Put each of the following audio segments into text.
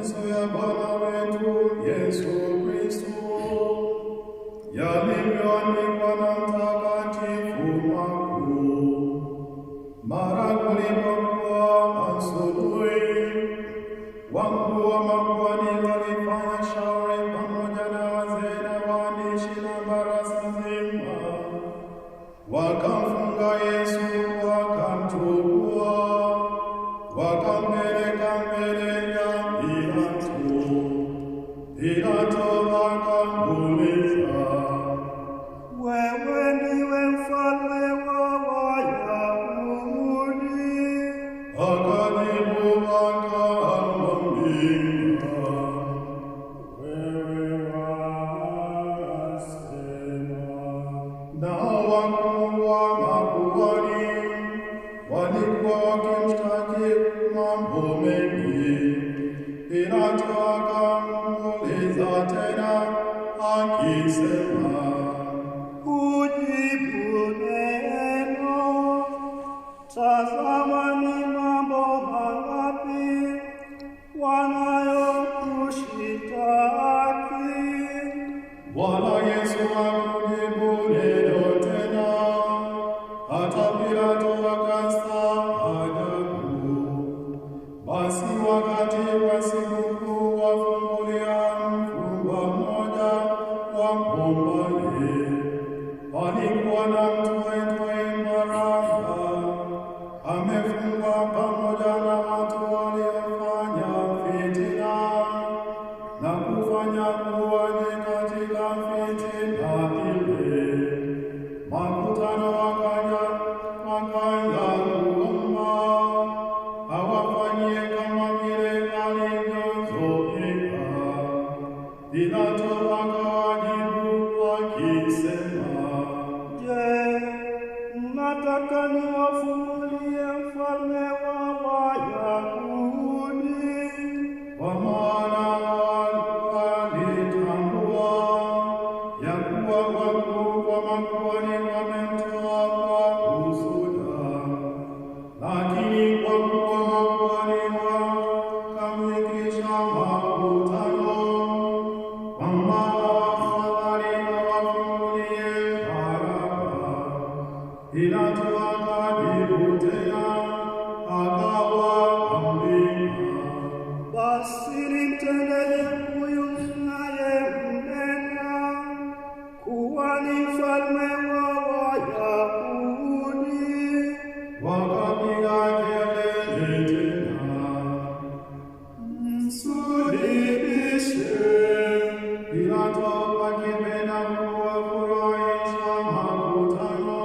mateso ya Bwana wetu Yesu Kristo yalivyoandikwa na Mtakatifu Marko. Mara kulipokuwa asubuhi, wakuu wa makuhani walifanya shauri pamoja na wazee na waandishi na baraza nzima, wakamfunga Yesu, wakamchukua, wakampeleka mbele ya Pilato. Pilato akamuuliza, wewe ndiwe mfalme wa Wayahudi? Akajibu akamwambia, Wewe wasema. nao wakuu wa makuhani walikuwa wakimshtaki mambo mengi. Pilato akamuuliza tena akisema, Kujibu neno, tazama ni mambo mangapi wanayokushitaki. wala Yesu hakujibu neno tena. Hata Pilato akastaajabu. Basi wakati wa sikukuu wafungulia mfungwa mmoja wakombaye. Palikuwa na mtu aitwaye Baraba, amefungwa pamoja na watu waliofanya fitina na kufanya uwaji katika fitina ile. Makutano wakaja kuomba awafanyie kama vile alivyozoea. Pilato akawajibu akisema, Je, mnataka niwafungulie mfalme wa Wayahudi? kwa maana walitambua ya kuwa wakuu wa makuhani wamemtoa kwa usuda. Lakini kwa kuwa makuhani wakamwikisha makutano, kwamba afadhali awafungulie Baraba, Pilato akajibu tena akawaambia, Basi nimtendee huyu mnayemnena kuwa ni mfalme wa Wayahudi. wakapiga kelele tena, Msulubishe. Pilato akipenda kuwafurahisha makutano,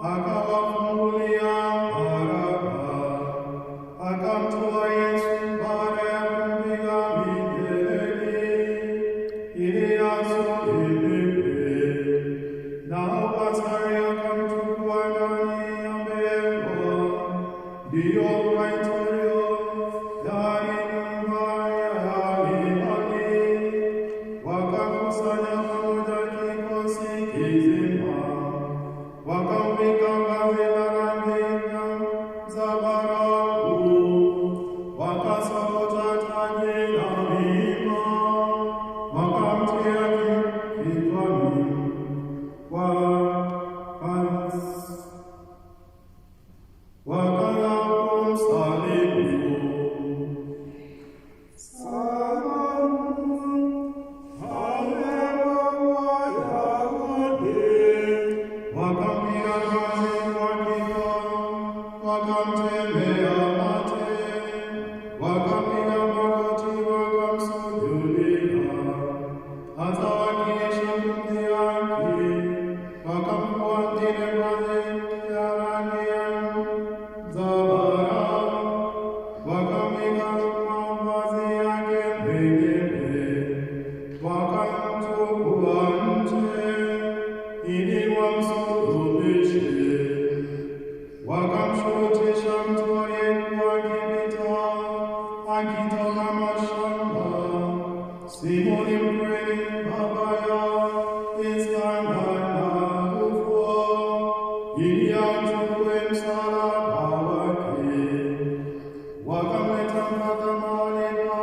akawafungulia Baraba, akamtoa Yesu baada ya kumpiga mijeledi ili asulubiwe. Nao askari akamchukua ndani ya mbeo, ndiyo Praitorio, yaani nyumba ya Herode. Wakakusanya pamoja kikosi kizima, wakamvika vazi la rangi ya zambarau, wakasokota taji la miiba, wakamtia kichwani wakala kumsalimu. Wakampiga kazi kwa kichwa, wakamtemea mate, wakampiga magoti, wakamsujudia. Hata wakiisha kumdhihaki, wakamvua lile vazi la rangi ya zambarau, wakamvika mavazi yake mengine, wakamchukua nje ili wamsulubishe. Wakamshurutisha mtu aliyekuwa akipita akitoka mashamba, Simoni Mkirene, baba ya Iskanda na Rufo, ili achukue msalaba wake. Wakamleta mpaka mahali pa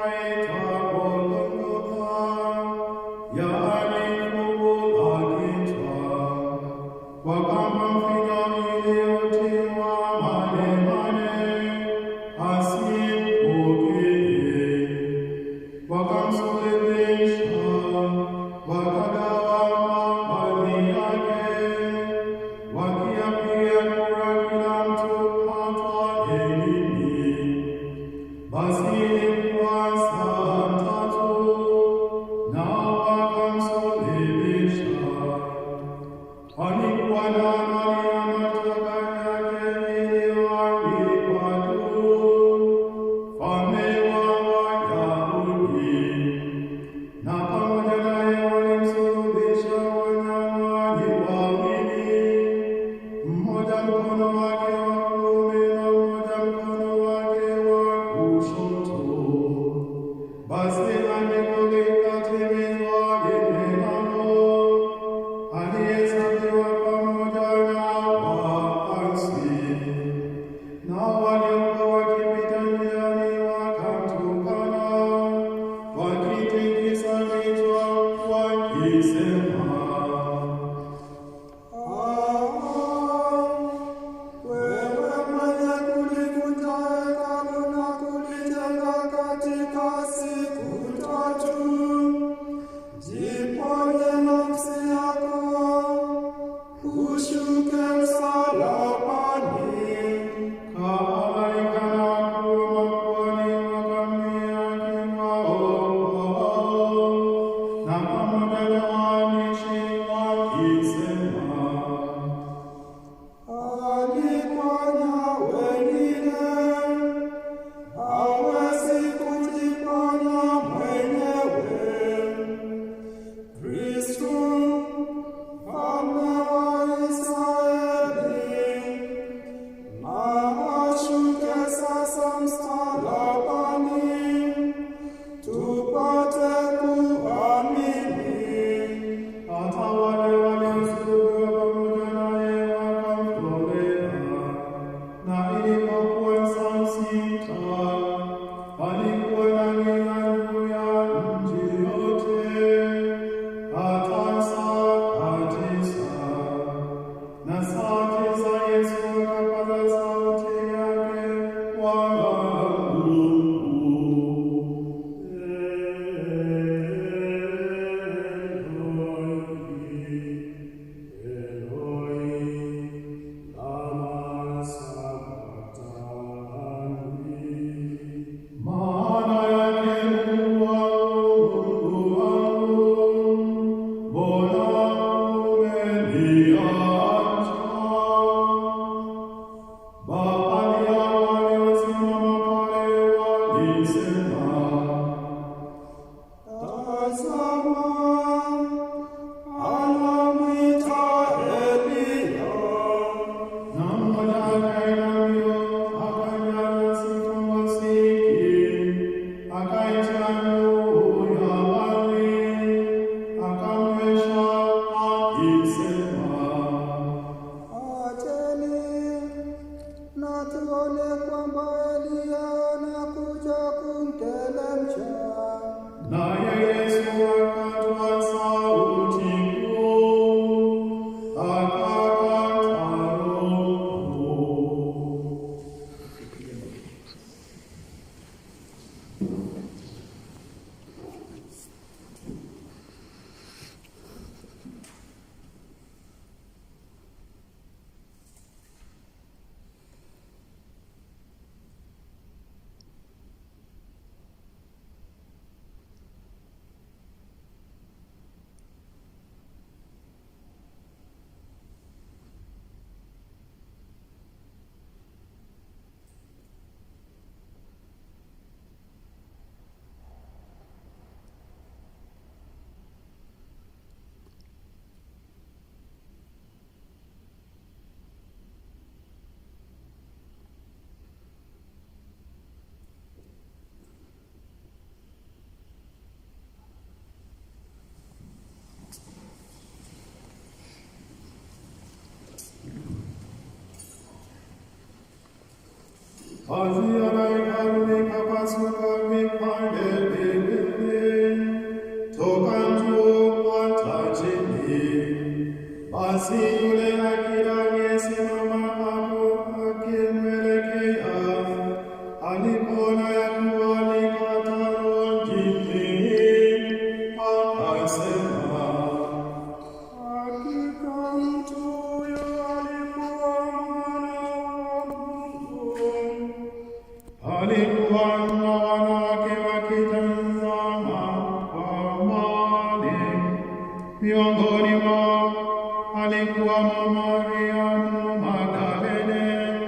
alikuwamo Mariamu Magdalene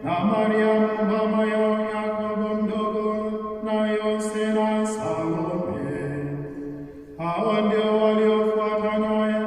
na Mariamu mama ya Yakobo mdogo na Yose na Salome. Hao ndio waliofuata naye